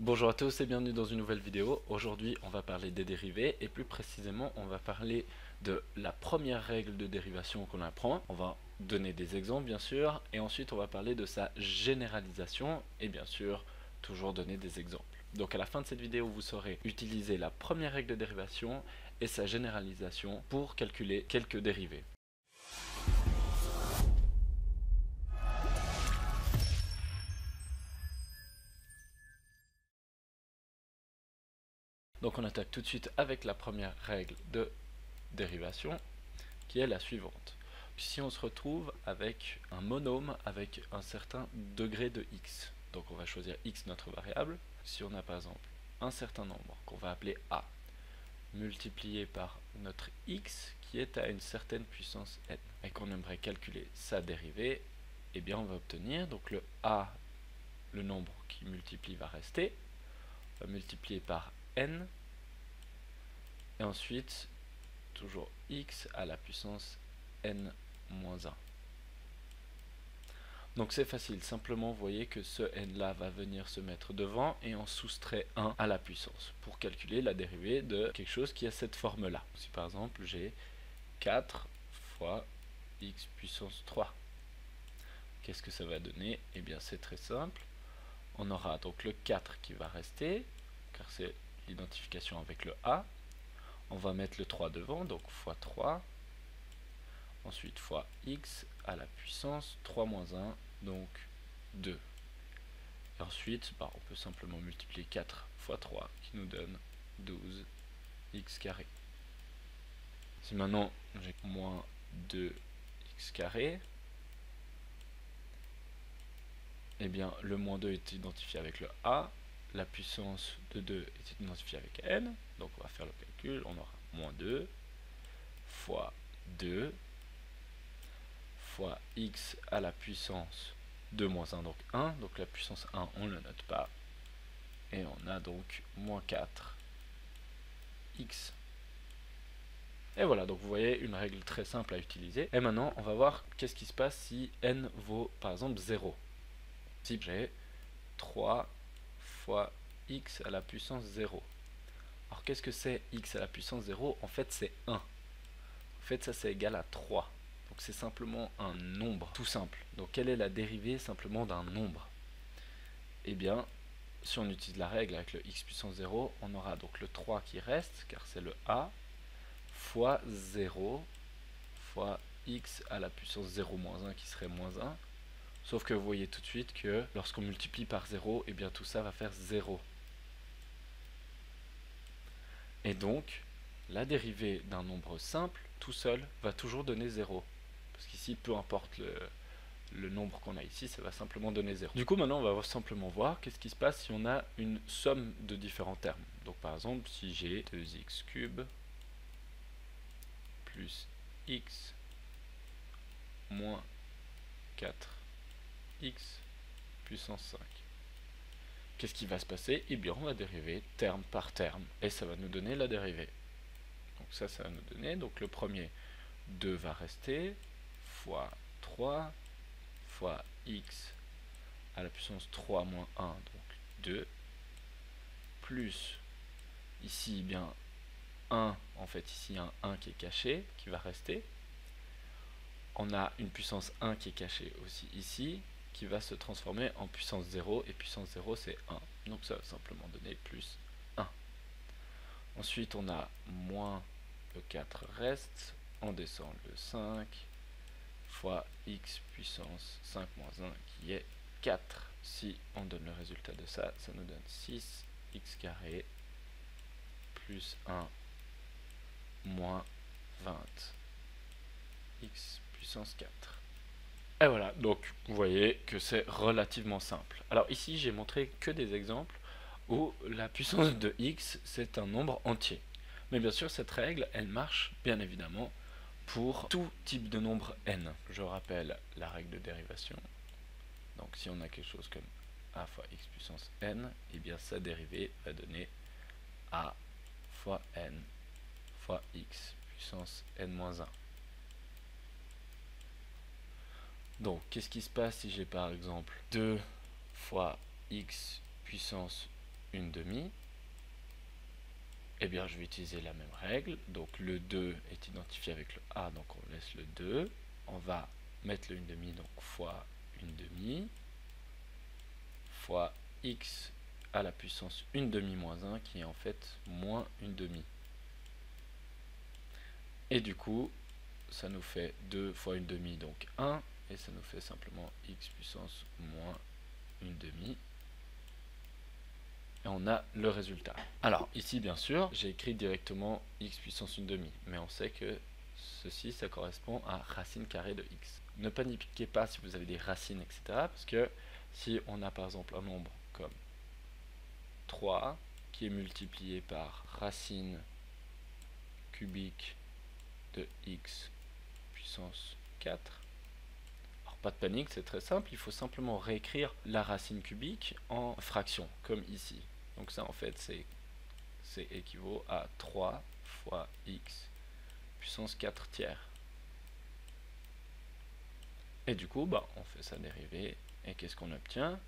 Bonjour à tous et bienvenue dans une nouvelle vidéo. Aujourd'hui on va parler des dérivés et plus précisément on va parler de la première règle de dérivation qu'on apprend. On va donner des exemples bien sûr et ensuite on va parler de sa généralisation et bien sûr toujours donner des exemples. Donc à la fin de cette vidéo vous saurez utiliser la première règle de dérivation et sa généralisation pour calculer quelques dérivés. Donc on attaque tout de suite avec la première règle de dérivation qui est la suivante. Si on se retrouve avec un monôme avec un certain degré de x, donc on va choisir x notre variable. Si on a par exemple un certain nombre qu'on va appeler a, multiplié par notre x qui est à une certaine puissance n, et qu'on aimerait calculer sa dérivée, eh bien on va obtenir, donc le a, le nombre qui multiplie va rester, on va multiplier par n, et ensuite toujours x à la puissance n-1. Donc c'est facile, simplement vous voyez que ce n là va venir se mettre devant et on soustrait 1 à la puissance pour calculer la dérivée de quelque chose qui a cette forme là. Si par exemple j'ai 4 fois x puissance 3, qu'est-ce que ça va donner? Eh bien c'est très simple, on aura donc le 4 qui va rester, car c'est l'identification avec le a, on va mettre le 3 devant, donc fois 3, ensuite fois x à la puissance 3 moins 1, donc 2. Et ensuite, on peut simplement multiplier 4 fois 3 qui nous donne 12 x carré. Si maintenant j'ai moins 2 x carré, eh bien le moins 2 est identifié avec le a, la puissance de 2 est identifiée avec n, donc on va faire le calcul, on aura moins 2 fois 2 fois x à la puissance 2 moins 1, donc 1, donc la puissance 1 on ne le note pas, et on a donc moins 4 x. Et voilà, donc vous voyez une règle très simple à utiliser. Et maintenant on va voir qu'est-ce qui se passe si n vaut par exemple 0. Si j'ai 3 fois x à la puissance 0. Alors qu'est-ce que c'est x à la puissance 0? En fait c'est 1. En fait ça c'est égal à 3. Donc c'est simplement un nombre, tout simple. Donc quelle est la dérivée simplement d'un nombre? Eh bien, si on utilise la règle avec le x puissance 0, on aura donc le 3 qui reste, car c'est le a, fois 0 fois x à la puissance 0 moins 1 qui serait moins 1. Sauf que vous voyez tout de suite que lorsqu'on multiplie par 0, eh bien tout ça va faire 0. Et donc, la dérivée d'un nombre simple, tout seul, va toujours donner 0. Parce qu'ici, peu importe le nombre qu'on a ici, ça va simplement donner 0. Du coup, maintenant, on va simplement voir qu'est-ce qui se passe si on a une somme de différents termes. Donc, par exemple, si j'ai 2x cube plus x moins 4x puissance 5. Qu'est-ce qui va se passer? Eh bien, on va dériver terme par terme, et ça va nous donner la dérivée. Donc ça va nous donner, donc le premier, 2 va rester, fois 3, fois x à la puissance 3 moins 1, donc 2, plus, ici, eh bien, 1, en fait, ici, un 1 qui est caché, qui va rester. On a une puissance 1 qui est cachée aussi ici, qui va se transformer en puissance 0, et puissance 0 c'est 1. Donc ça va simplement donner plus 1. Ensuite on a moins le 4 reste, on descend le 5, fois x puissance 5 moins 1 qui est 4. Si on donne le résultat de ça, ça nous donne 6 x carré plus 1 moins 20 x puissance 4. Et voilà, donc vous voyez que c'est relativement simple. Alors ici j'ai montré que des exemples où la puissance de x c'est un nombre entier. Mais bien sûr cette règle elle marche bien évidemment pour tout type de nombre n. Je rappelle la règle de dérivation. Donc si on a quelque chose comme a fois x puissance n, et bien sa dérivée va donner a fois n fois x puissance n-1. Donc, qu'est-ce qui se passe si j'ai par exemple 2 fois x puissance une demi, eh bien je vais utiliser la même règle. Donc le 2 est identifié avec le A, donc on laisse le 2. On va mettre le 1 demi, donc fois 1 demi, fois x à la puissance 1 demi moins 1, qui est en fait moins 1 demi. Et du coup, ça nous fait 2 fois 1 demi, donc 1, et ça nous fait simplement x puissance moins 1 demi. Et on a le résultat. Alors ici bien sûr j'ai écrit directement x puissance 1 demi, mais on sait que ceci ça correspond à racine carrée de x. Ne paniquez pas si vous avez des racines etc, parce que si on a par exemple un nombre comme 3 qui est multiplié par racine cubique de x puissance 4, alors pas de panique, c'est très simple, il faut simplement réécrire la racine cubique en fraction comme ici. Donc ça en fait c'est équivaut à 3 fois x puissance 4 tiers. Et du coup, bah, on fait sa dérivée, et qu'est-ce qu'on obtient?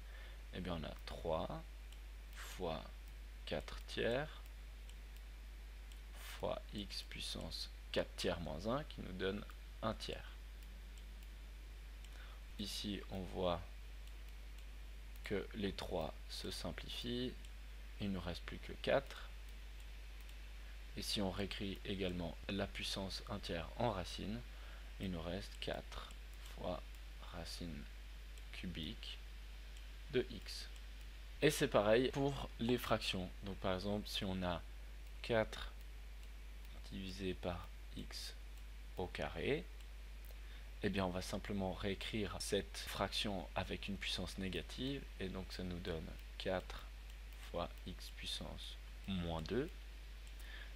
Eh bien, on a 3 fois 4 tiers fois x puissance 4 tiers moins 1, qui nous donne 1 tiers. Ici, on voit que les 3 se simplifient, il ne nous reste plus que 4. Et si on réécrit également la puissance 1 tiers en racine, il nous reste 4 fois racine cubique de x. Et c'est pareil pour les fractions. Donc par exemple, si on a 4 divisé par x au carré, eh bien on va simplement réécrire cette fraction avec une puissance négative, et donc ça nous donne 4 fois x puissance moins 2.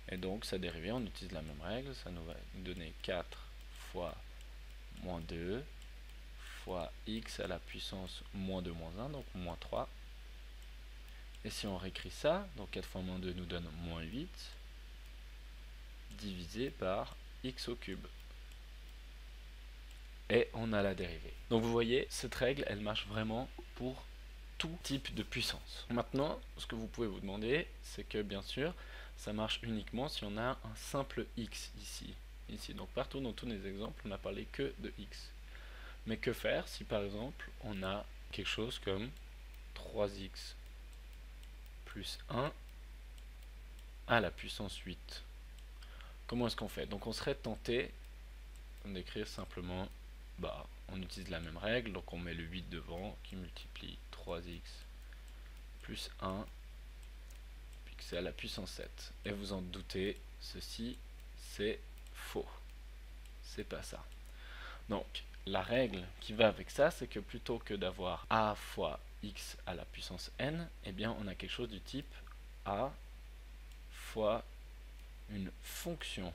Et donc sa dérivée, on utilise la même règle, ça nous va donner 4 fois moins 2 fois x à la puissance moins 2 moins 1, donc moins 3. Et si on réécrit ça, donc 4 fois moins 2 nous donne moins 8, divisé par x au cube. Et on a la dérivée. Donc vous voyez, cette règle, elle marche vraiment pour tout type de puissance. Maintenant, ce que vous pouvez vous demander, c'est que bien sûr, ça marche uniquement si on a un simple x ici. Donc partout dans tous les exemples, on n'a parlé que de x. Mais que faire si par exemple, on a quelque chose comme 3x plus 1 à la puissance 8. Comment est-ce qu'on fait? Donc on serait tenté d'écrire simplement, bah, on utilise la même règle, donc on met le 8 devant qui multiplie 3x plus 1, puis que c'est à la puissance 7. Et vous en doutez, ceci c'est faux. C'est pas ça. Donc la règle qui va avec ça, c'est que plutôt que d'avoir a fois x à la puissance n, eh bien on a quelque chose du type a fois une fonction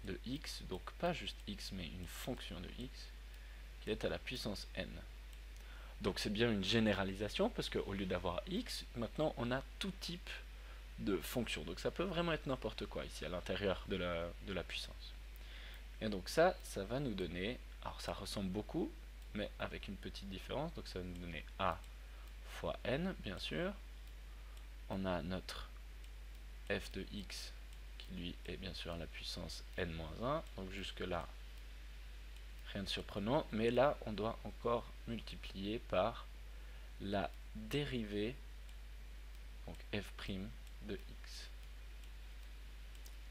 de x, donc pas juste x mais une fonction de x qui est à la puissance n. Donc c'est bien une généralisation parce qu'au lieu d'avoir x, maintenant on a tout type de fonction. Donc ça peut vraiment être n'importe quoi ici à l'intérieur de la puissance. Et donc ça va nous donner, alors ça ressemble beaucoup, mais avec une petite différence, donc ça va nous donner a fois n bien sûr. On a notre f de x qui lui est bien sûr à la puissance n-1, donc jusque là rien de surprenant, mais là on doit encore multiplier par la dérivée, donc f' de x.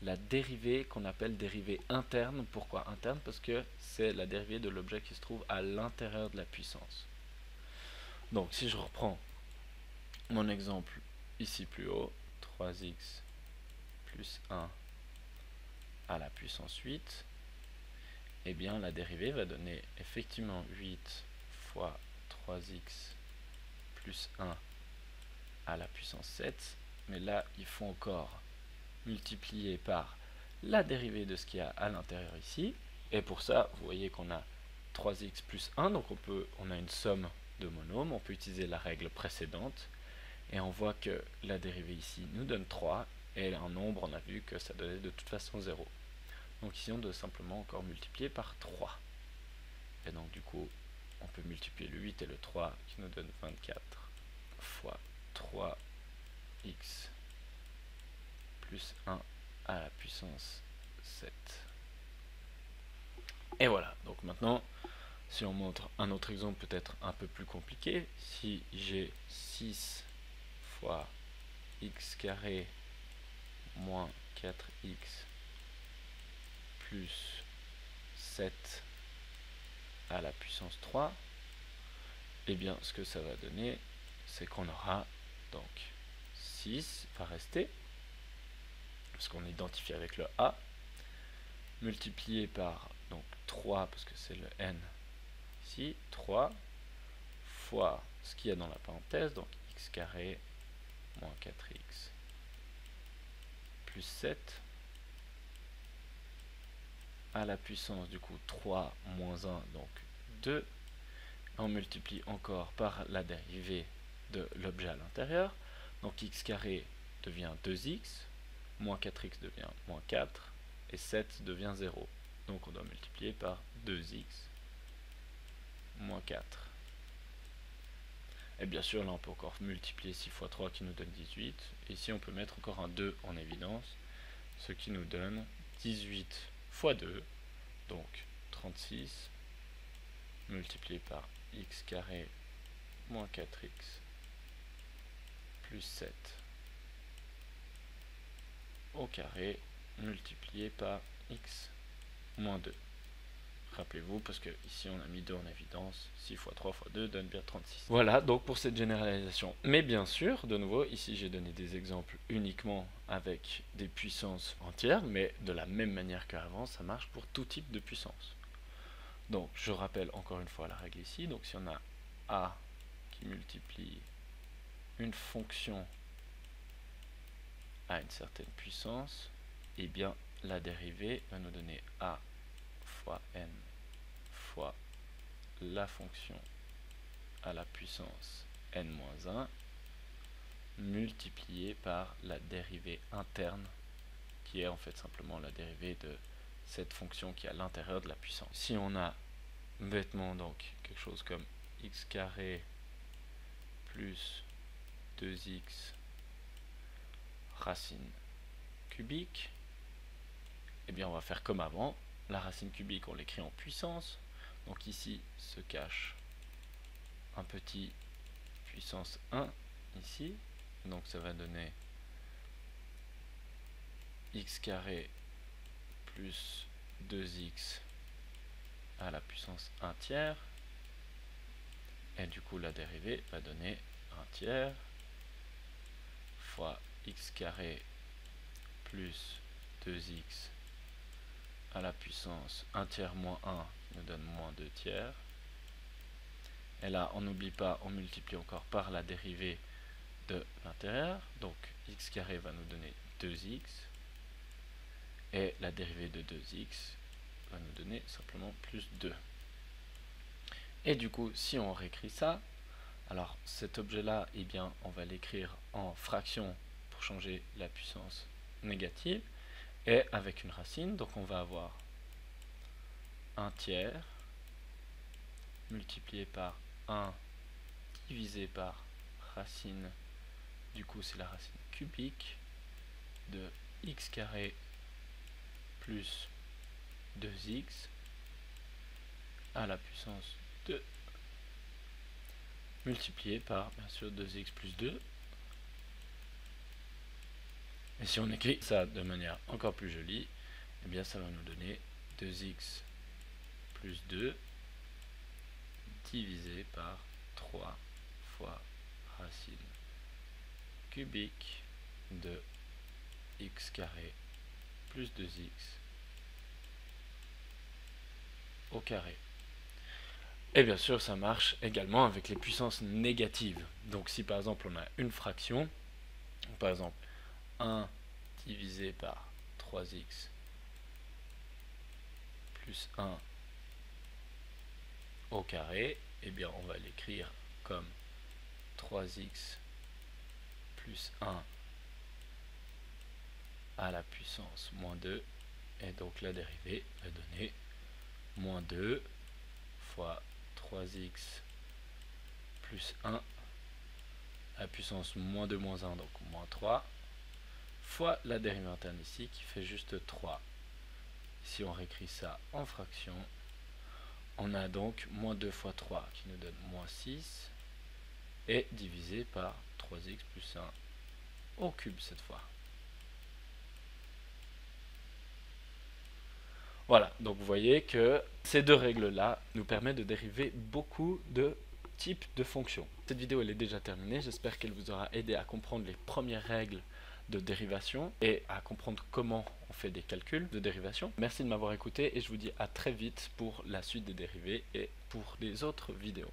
La dérivée qu'on appelle dérivée interne. Pourquoi interne? Parce que c'est la dérivée de l'objet qui se trouve à l'intérieur de la puissance. Donc si je reprends mon exemple ici plus haut, 3x plus 1 à la puissance 8, eh bien la dérivée va donner effectivement 8 fois 3x plus 1 à la puissance 7, mais là il faut encore multiplier par la dérivée de ce qu'il y a à l'intérieur ici, et pour ça vous voyez qu'on a 3x plus 1, donc on a une somme de monômes, on peut utiliser la règle précédente, et on voit que la dérivée ici nous donne 3, et un nombre on a vu que ça donnait de toute façon 0. Donc ici on doit simplement encore multiplier par 3. Et donc du coup on peut multiplier le 8 et le 3 qui nous donne 24 fois 3 x plus 1 à la puissance 7. Et voilà, donc maintenant, si on montre un autre exemple peut-être un peu plus compliqué, si j'ai 6 fois x carré moins 4x plus 7 à la puissance 3, et bien ce que ça va donner, c'est qu'on aura donc 6 va rester, parce qu'on identifie avec le a, multiplié par donc 3, parce que c'est le n ici, 3, fois ce qu'il y a dans la parenthèse, donc x carré moins 4x plus 7 à la puissance du coup 3 moins 1, donc 2. On multiplie encore par la dérivée de l'objet à l'intérieur, donc x carré devient 2x, moins 4x devient moins 4, et 7 devient 0. Donc on doit multiplier par 2x moins 4. Et bien sûr, là on peut encore multiplier 6 fois 3 qui nous donne 18. Et ici on peut mettre encore un 2 en évidence, ce qui nous donne 18 fois 2, donc 36, multiplié par x carré moins 4x plus 7 au carré, multiplié par x moins 2. Rappelez-vous, parce que ici on a mis 2 en évidence, 6 fois 3 fois 2 donne bien 36. Voilà donc pour cette généralisation. Mais bien sûr, de nouveau, ici j'ai donné des exemples uniquement avec des puissances entières, mais de la même manière qu'avant, ça marche pour tout type de puissance. Donc je rappelle encore une fois la règle ici, donc si on a a qui multiplie une fonction à une certaine puissance, et bien la dérivée va nous donner a fois n fois la fonction à la puissance n-1 multiplié par la dérivée interne qui est en fait simplement la dérivée de cette fonction qui est à l'intérieur de la puissance. Si on a bêtement donc quelque chose comme x carré plus 2x racine cubique, eh bien on va faire comme avant. La racine cubique on l'écrit en puissance, donc ici se cache un petit puissance 1 ici, donc ça va donner x carré plus 2x à la puissance 1 tiers, et du coup la dérivée va donner 1 tiers fois x carré plus 2x à la puissance 1 tiers moins 1 nous donne moins 2 tiers. Et là, on n'oublie pas, on multiplie encore par la dérivée de l'intérieur. Donc x carré va nous donner 2x. Et la dérivée de 2x va nous donner simplement plus 2. Et du coup, si on réécrit ça, alors cet objet-là, eh bien, on va l'écrire en fraction pour changer la puissance négative. Et avec une racine, donc on va avoir 1 tiers multiplié par 1 divisé par racine, du coup c'est la racine cubique de x carré plus 2x à la puissance 2 multiplié par bien sûr 2x plus 2. Et si on écrit ça de manière encore plus jolie, eh bien ça va nous donner 2x plus 2 divisé par 3 fois racine cubique de x carré plus 2x au carré. Et bien sûr, ça marche également avec les puissances négatives. Donc si par exemple on a une fraction, par exemple 1 divisé par 3x plus 1 au carré, eh bien on va l'écrire comme 3x plus 1 à la puissance moins 2, et donc la dérivée va donner moins 2 fois 3x plus 1 la puissance moins 2 moins 1, donc moins 3, fois la dérivée interne ici qui fait juste 3. Si on réécrit ça en fraction, on a donc moins 2 fois 3 qui nous donne moins 6 et divisé par 3x plus 1 au cube cette fois. Voilà, donc vous voyez que ces deux règles-là nous permettent de dériver beaucoup de types de fonctions. Cette vidéo elle est déjà terminée, j'espère qu'elle vous aura aidé à comprendre les premières règles de dérivation et à comprendre comment on fait des calculs de dérivation. Merci de m'avoir écouté et je vous dis à très vite pour la suite des dérivés et pour les autres vidéos.